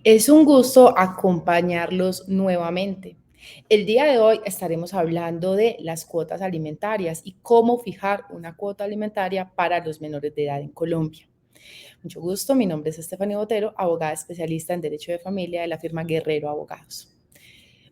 Es un gusto acompañarlos nuevamente. El día de hoy estaremos hablando de las cuotas alimentarias y cómo fijar una cuota alimentaria para los menores de edad en Colombia. Mucho gusto, mi nombre es Estefanía Botero, abogada especialista en Derecho de Familia de la firma Guerrero Abogados.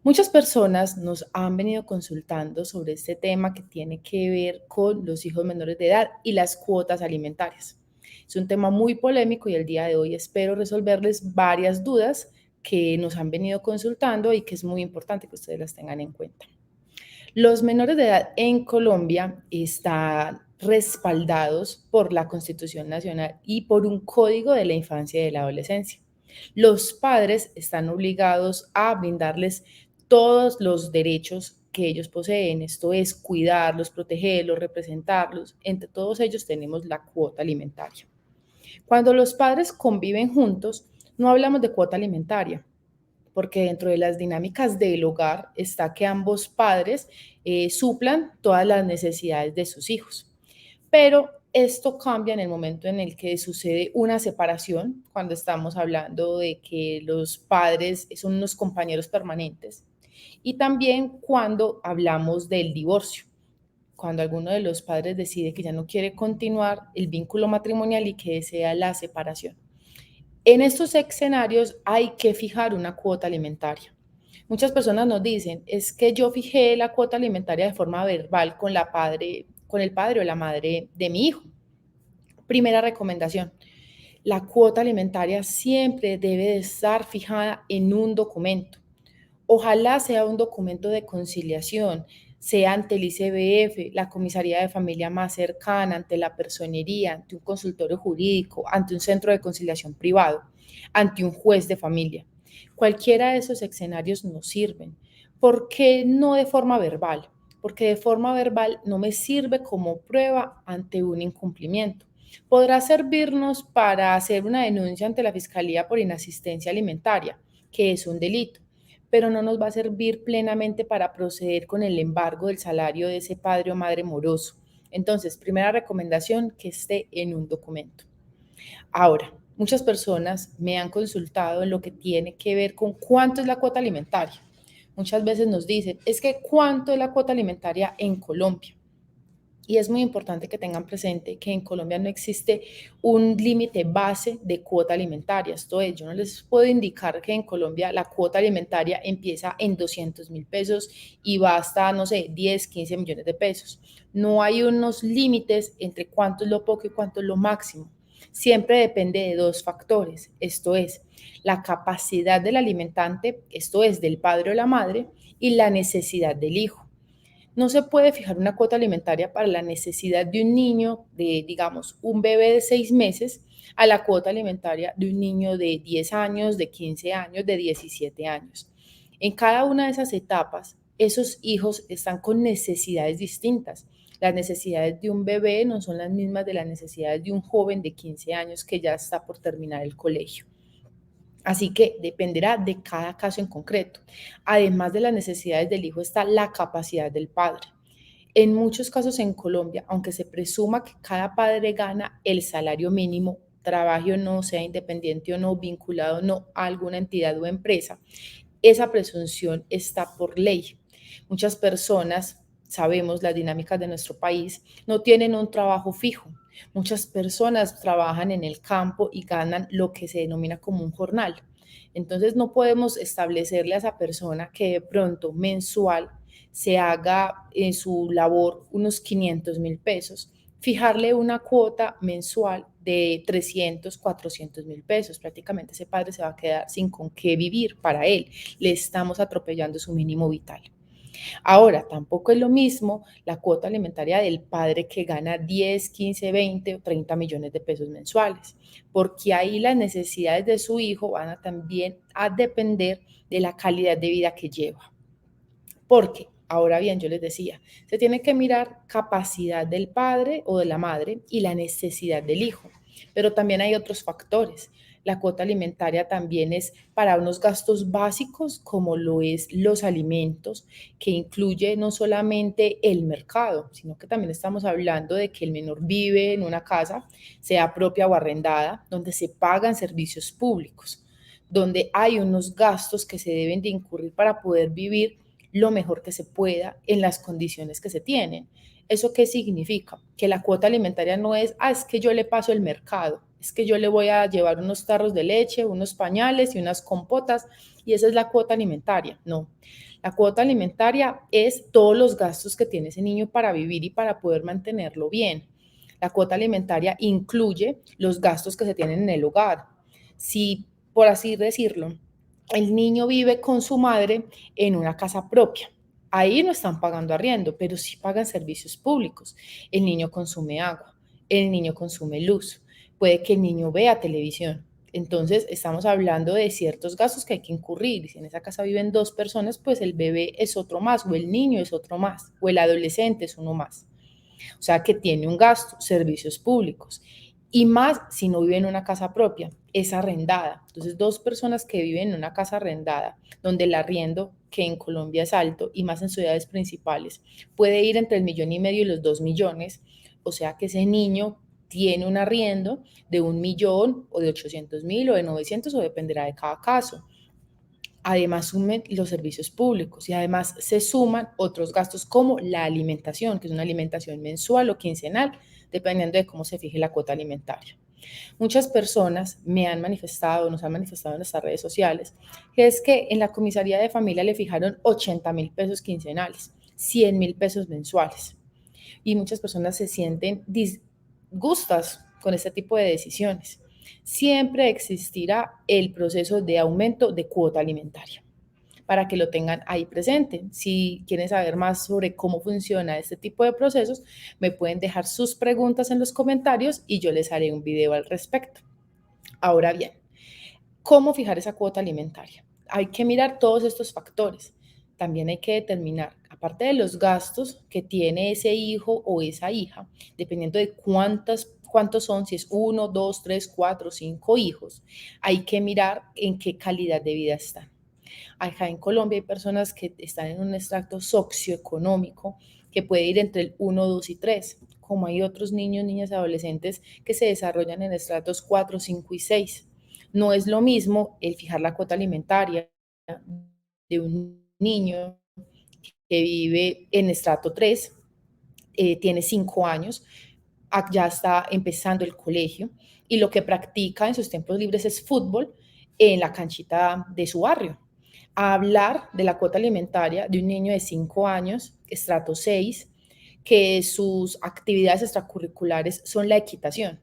Muchas personas nos han venido consultando sobre este tema que tiene que ver con los hijos menores de edad y las cuotas alimentarias. Es un tema muy polémico y el día de hoy espero resolverles varias dudas que nos han venido consultando y que es muy importante que ustedes las tengan en cuenta. Los menores de edad en Colombia están respaldados por la Constitución Nacional y por un Código de la Infancia y de la Adolescencia. Los padres están obligados a brindarles todos los derechos que ellos poseen, esto es cuidarlos, protegerlos, representarlos. Entre todos ellos tenemos la cuota alimentaria. Cuando los padres conviven juntos, no hablamos de cuota alimentaria, porque dentro de las dinámicas del hogar está que ambos padres suplan todas las necesidades de sus hijos. Pero esto cambia en el momento en el que sucede una separación, cuando estamos hablando de que los padres son unos compañeros permanentes, y también cuando hablamos del divorcio, cuando alguno de los padres decide que ya no quiere continuar el vínculo matrimonial y que desea la separación. En estos escenarios hay que fijar una cuota alimentaria. Muchas personas nos dicen, es que yo fijé la cuota alimentaria de forma verbal con el padre o la madre de mi hijo. Primera recomendación, la cuota alimentaria siempre debe de estar fijada en un documento. Ojalá sea un documento de conciliación, sea ante el ICBF, la comisaría de familia más cercana, ante la personería, ante un consultorio jurídico, ante un centro de conciliación privado, ante un juez de familia. Cualquiera de esos escenarios nos sirven. ¿Por qué no de forma verbal? Porque de forma verbal no me sirve como prueba ante un incumplimiento. Podrá servirnos para hacer una denuncia ante la Fiscalía por inasistencia alimentaria, que es un delito, pero no nos va a servir plenamente para proceder con el embargo del salario de ese padre o madre moroso. Entonces, primera recomendación, que esté en un documento. Ahora, muchas personas me han consultado en lo que tiene que ver con cuánto es la cuota alimentaria. Muchas veces nos dicen, es que cuánto es la cuota alimentaria en Colombia. Y es muy importante que tengan presente que en Colombia no existe un límite base de cuota alimentaria. Esto es, yo no les puedo indicar que en Colombia la cuota alimentaria empieza en 200.000 pesos y va hasta, no sé, 10, 15 millones de pesos. No hay unos límites entre cuánto es lo poco y cuánto es lo máximo. Siempre depende de dos factores, esto es, la capacidad del alimentante, esto es, del padre o la madre, y la necesidad del hijo. No se puede fijar una cuota alimentaria para la necesidad de un niño de, digamos, un bebé de 6 meses a la cuota alimentaria de un niño de 10 años, de 15 años, de 17 años. En cada una de esas etapas, esos hijos están con necesidades distintas. Las necesidades de un bebé no son las mismas de las necesidades de un joven de 15 años que ya está por terminar el colegio. Así que dependerá de cada caso en concreto. Además de las necesidades del hijo está la capacidad del padre. En muchos casos en Colombia, aunque se presuma que cada padre gana el salario mínimo, trabaje o no, sea independiente o no, vinculado o no a alguna entidad o empresa, esa presunción está por ley. Muchas personas, sabemos las dinámicas de nuestro país, no tienen un trabajo fijo. Muchas personas trabajan en el campo y ganan lo que se denomina como un jornal. Entonces no podemos establecerle a esa persona que de pronto mensual se haga en su labor unos 500.000 pesos, fijarle una cuota mensual de 300, 400.000 pesos. Prácticamente ese padre se va a quedar sin con qué vivir para él. Le estamos atropellando su mínimo vital. Ahora, tampoco es lo mismo la cuota alimentaria del padre que gana 10, 15, 20 o 30 millones de pesos mensuales, porque ahí las necesidades de su hijo van a también a depender de la calidad de vida que lleva. Porque, ahora bien, yo les decía, se tiene que mirar capacidad del padre o de la madre y la necesidad del hijo, pero también hay otros factores. La cuota alimentaria también es para unos gastos básicos como lo es los alimentos, que incluye no solamente el mercado, sino que también estamos hablando de que el menor vive en una casa, sea propia o arrendada, donde se pagan servicios públicos. donde hay unos gastos que se deben de incurrir para poder vivir lo mejor que se pueda en las condiciones que se tienen. ¿Eso qué significa? Que la cuota alimentaria no es, es que yo le paso el mercado, es que yo le voy a llevar unos tarros de leche, unos pañales y unas compotas y esa es la cuota alimentaria. No, la cuota alimentaria es todos los gastos que tiene ese niño para vivir y para poder mantenerlo bien. La cuota alimentaria incluye los gastos que se tienen en el hogar. Si, por así decirlo, el niño vive con su madre en una casa propia, ahí no están pagando arriendo, pero sí pagan servicios públicos. El niño consume agua, el niño consume luz, puede que el niño vea televisión. Entonces, estamos hablando de ciertos gastos que hay que incurrir. Y si en esa casa viven 2 personas, pues el bebé es otro más, o el niño es otro más, o el adolescente es uno más. O sea, que tiene un gasto, servicios públicos. Y más si no vive en una casa propia, es arrendada. Entonces, 2 personas que viven en una casa arrendada, donde el arriendo, que en Colombia es alto, y más en ciudades principales, puede ir entre el 1,5 millones y los 2 millones. O sea, que ese niño tiene un arriendo de 1 millón o de 800.000 o de 900 o dependerá de cada caso. Además sumen los servicios públicos y además se suman otros gastos como la alimentación, que es una alimentación mensual o quincenal, dependiendo de cómo se fije la cuota alimentaria. Muchas personas me han manifestado, nos han manifestado en nuestras redes sociales, que es que en la comisaría de familia le fijaron 80.000 pesos quincenales, 100.000 pesos mensuales. Y muchas personas se sienten disgustas con este tipo de decisiones. Siempre existirá el proceso de aumento de cuota alimentaria para que lo tengan ahí presente. Si quieren saber más sobre cómo funciona este tipo de procesos, me pueden dejar sus preguntas en los comentarios y yo les haré un video al respecto. Ahora bien, ¿cómo fijar esa cuota alimentaria? Hay que mirar todos estos factores. También hay que determinar, aparte de los gastos que tiene ese hijo o esa hija, dependiendo de cuántos son, si es 1, 2, 3, 4, 5 hijos, hay que mirar en qué calidad de vida están. Acá en Colombia hay personas que están en un extracto socioeconómico que puede ir entre el 1, 2 y 3, como hay otros niños, niñas, adolescentes que se desarrollan en estratos 4, 5 y 6. No es lo mismo el fijar la cuota alimentaria de un niño que vive en estrato 3, tiene 5 años, ya está empezando el colegio y lo que practica en sus tiempos libres es fútbol en la canchita de su barrio. A hablar de la cuota alimentaria de un niño de 5 años, estrato 6, que sus actividades extracurriculares son la equitación.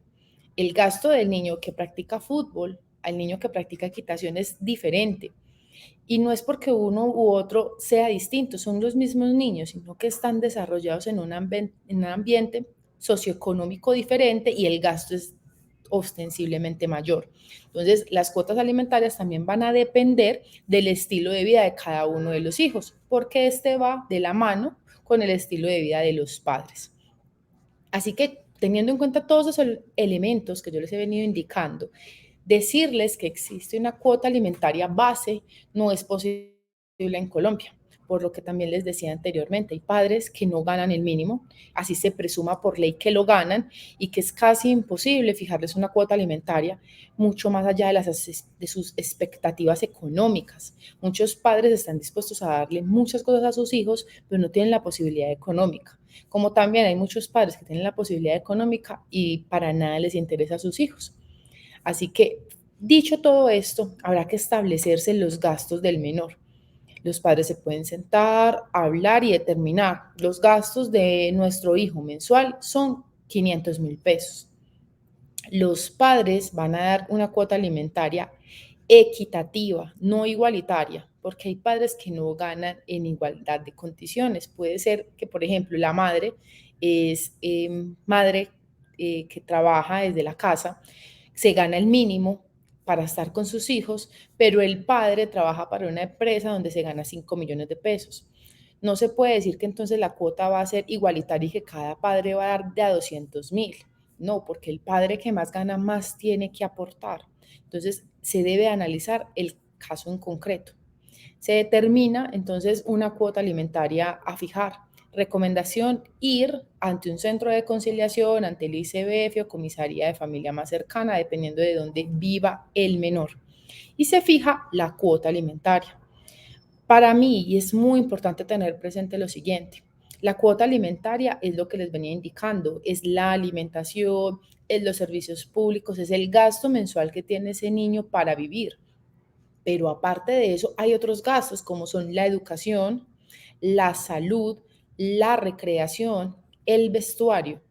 El gasto del niño que practica fútbol al niño que practica equitación es diferente. Y no es porque uno u otro sea distinto, son los mismos niños, sino que están desarrollados en un ambiente socioeconómico diferente y el gasto es ostensiblemente mayor. Entonces, las cuotas alimentarias también van a depender del estilo de vida de cada uno de los hijos, porque este va de la mano con el estilo de vida de los padres. Así que, teniendo en cuenta todos esos elementos que yo les he venido indicando, decirles que existe una cuota alimentaria base no es posible en Colombia, por lo que también les decía anteriormente, hay padres que no ganan el mínimo, así se presuma por ley que lo ganan y que es casi imposible fijarles una cuota alimentaria mucho más allá de sus expectativas económicas. Muchos padres están dispuestos a darle muchas cosas a sus hijos, pero no tienen la posibilidad económica. Como también hay muchos padres que tienen la posibilidad económica y para nada les interesa a sus hijos. Así que, dicho todo esto, habrá que establecerse los gastos del menor. Los padres se pueden sentar, hablar y determinar. Los gastos de nuestro hijo mensual son 500.000 pesos. Los padres van a dar una cuota alimentaria equitativa, no igualitaria, porque hay padres que no ganan en igualdad de condiciones. Puede ser que, por ejemplo, la madre es madre que trabaja desde la casa, se gana el mínimo para estar con sus hijos, pero el padre trabaja para una empresa donde se gana 5 millones de pesos. No se puede decir que entonces la cuota va a ser igualitaria y que cada padre va a dar de a 200.000. No, porque el padre que más gana más tiene que aportar. Entonces, se debe analizar el caso en concreto. Se determina entonces una cuota alimentaria a fijar. Recomendación, ir ante un centro de conciliación, ante el ICBF o comisaría de familia más cercana, dependiendo de dónde viva el menor. y se fija la cuota alimentaria. Para mí, y es muy importante tener presente lo siguiente, la cuota alimentaria es lo que les venía indicando, es la alimentación, es los servicios públicos, es el gasto mensual que tiene ese niño para vivir. Pero aparte de eso, hay otros gastos como son la educación, la salud, la recreación, el vestuario.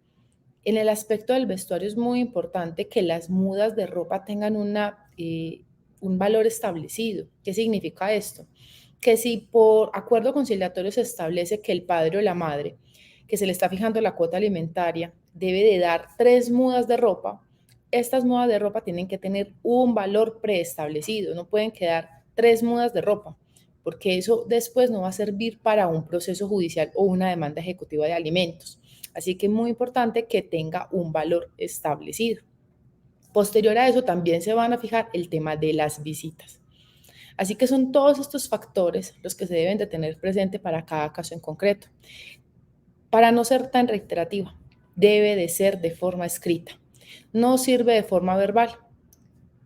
En el aspecto del vestuario es muy importante que las mudas de ropa tengan un valor establecido. ¿Qué significa esto? Que si por acuerdo conciliatorio se establece que el padre o la madre que se le está fijando la cuota alimentaria debe de dar 3 mudas de ropa, estas mudas de ropa tienen que tener un valor preestablecido, no pueden quedar 3 mudas de ropa, porque eso después no va a servir para un proceso judicial o una demanda ejecutiva de alimentos. Así que es muy importante que tenga un valor establecido. Posterior a eso también se van a fijar el tema de las visitas. Así que son todos estos factores los que se deben de tener presente para cada caso en concreto. Para no ser tan reiterativa, debe de ser de forma escrita. No sirve de forma verbal.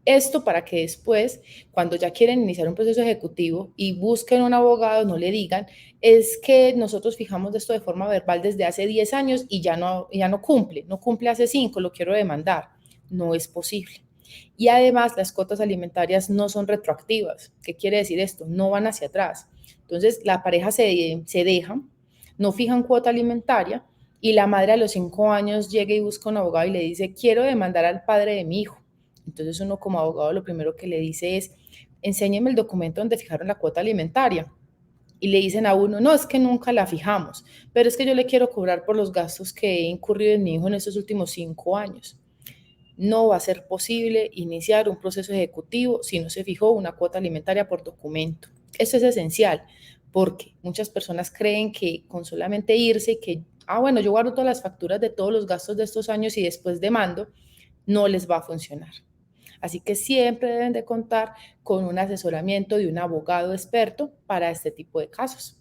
Esto para que después, cuando ya quieren iniciar un proceso ejecutivo y busquen un abogado, no le digan, es que nosotros fijamos esto de forma verbal desde hace 10 años y ya no cumple, no cumple hace 5, lo quiero demandar. No es posible. Y además las cuotas alimentarias no son retroactivas. ¿Qué quiere decir esto? No van hacia atrás. Entonces la pareja se deja, no fijan cuota alimentaria y la madre a los 5 años llega y busca un abogado y le dice, quiero demandar al padre de mi hijo. Entonces uno como abogado lo primero que le dice es, enséñeme el documento donde fijaron la cuota alimentaria. Y le dicen a uno, no, es que nunca la fijamos, pero es que yo le quiero cobrar por los gastos que he incurrido en mi hijo en estos últimos 5 años. No va a ser posible iniciar un proceso ejecutivo si no se fijó una cuota alimentaria por documento. Eso es esencial porque muchas personas creen que con solamente irse y que, bueno, yo guardo todas las facturas de todos los gastos de estos años y después demando, no les va a funcionar. Así que siempre deben de contar con un asesoramiento de un abogado experto para este tipo de casos.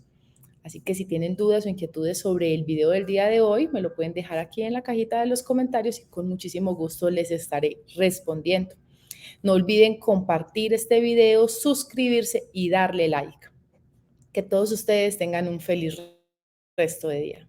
Así que si tienen dudas o inquietudes sobre el video del día de hoy, me lo pueden dejar aquí en la cajita de los comentarios y con muchísimo gusto les estaré respondiendo. No olviden compartir este video, suscribirse y darle like. Que todos ustedes tengan un feliz resto de día.